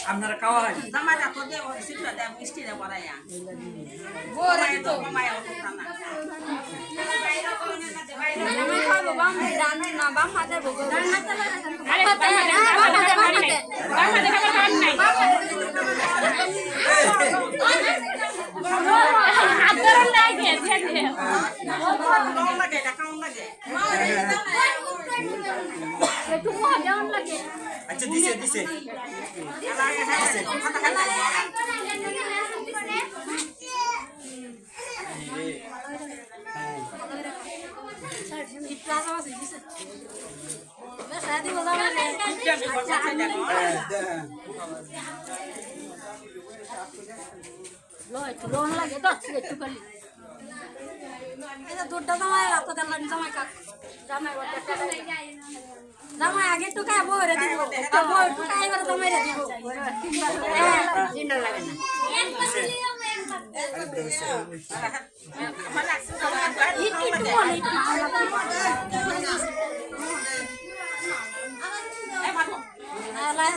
আপনারা খাওয়া হয় আচ্ছা দিছে দিছে লোন লাগে তো একটু খালি এটা দুধটা জামাই রাত দেন জামাই কাক জামাই জামাই আগে টুকা বইরে দিব বই টুকা এবার জামাই রে দিব জিন্ডা লাগে না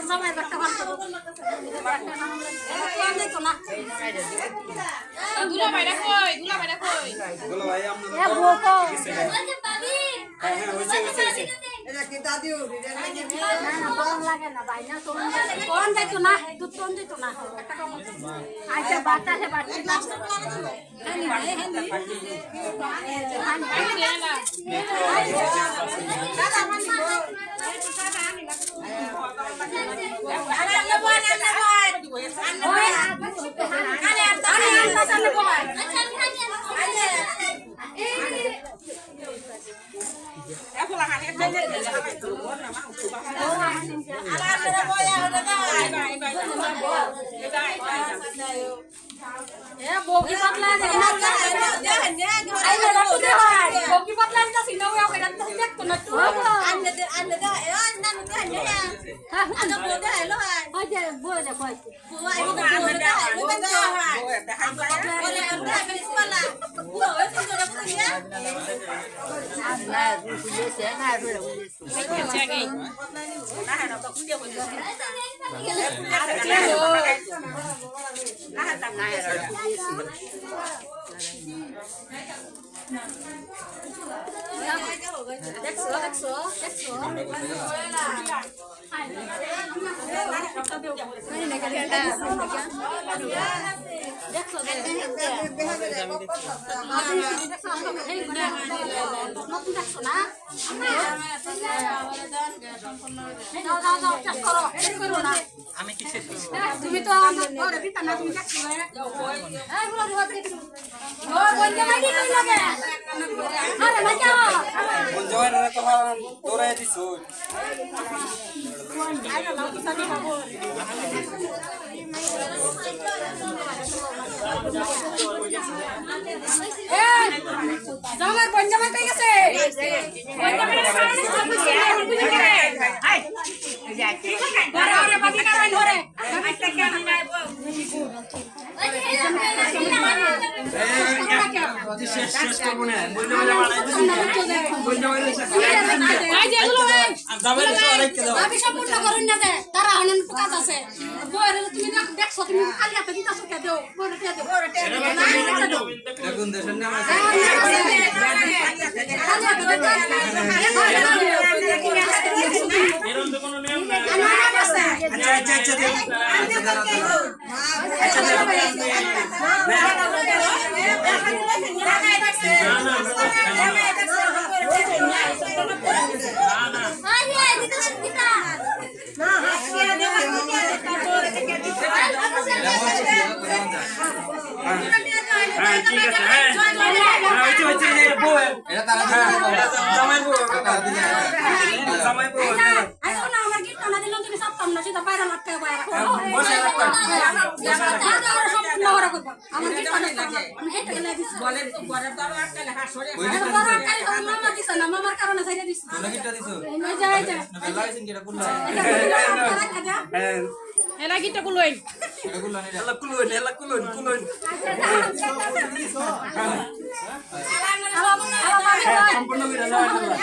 জামাই একটা ভালো দুলা ভাইরা কই দুলা ভাই আমরা এ বকো হ্যাঁ হইছে এটা কি দাদিও না বল লাগে না ভাই না কোন দিতো না দুধ কোন দিতো না একটা কম আচ্ছা বাতাসে বাড়ছে না হেনি দাদা মান দাদা আমি Bogi patla de bogi patla ta sino yo que tanto tek to na tu ande nan ga ne ana bo da lo ha je bo da ko bo ai bo da bo da lo ben to ha da ha ba ole anda ke skala bo e to da ko ya na ku ye se na ro lo ye se ke na ha no to ku je ko ye na ha ta na ha ro দেখছো আমি কিসে তুমি তো ঘরে দিতা না তুমি দেখছো এগুলো ও বন্ধ মাইদি কই লাগে আরে না যাও বন্ধ হয় না তো দৌড়ায় দিছো আরে না তো সানি বাবু এই জামার বন্ধ মাই কই গেছে বন্ধ মাই সামনে সব কিছু বুঝি করে হাই ঘরে ঘরে বাকি কারাই ধরে একটা কেন যাইব শেষ করব না বন্ধ মাই বানাই দিছি বন্ধ মাই এই যে এগুলো যাবে তো আরেকটা দাও আমি সম্পূর্ণ করুন না দে তারা অনেক কাজ আছে বইরে তুমি দেখছো তুমি খালি হাতে দিতাছো কে দাও বইরে কে দাও দেখুন দেশের নাম আছে এরকম তো কোনো নিয়ম নাই আচ্ছা আচ্ছা ঠিক আছে এটা তারা জামাই বউ জামাই বউ এখন আমার কি টানা দিলাম তুমি সব পাম না সেটা বাইরে লাগতে বাইরে বসে রাখো আমার কি টানা লাগে আমি এটা গেলে দিছি বলে ঘরে দাও আটকালে হাসরে বড় আটকালে মামা দিছ না মামার কারণে ছাইরা দিছ তোরা কিটা দিছো এই যাই যা লাইসেন্স কিটা কুল্লা এলা কিটা কুলইন এটা কুল্লা নি এলা কুলইন সম্পূর্ণ করে দাও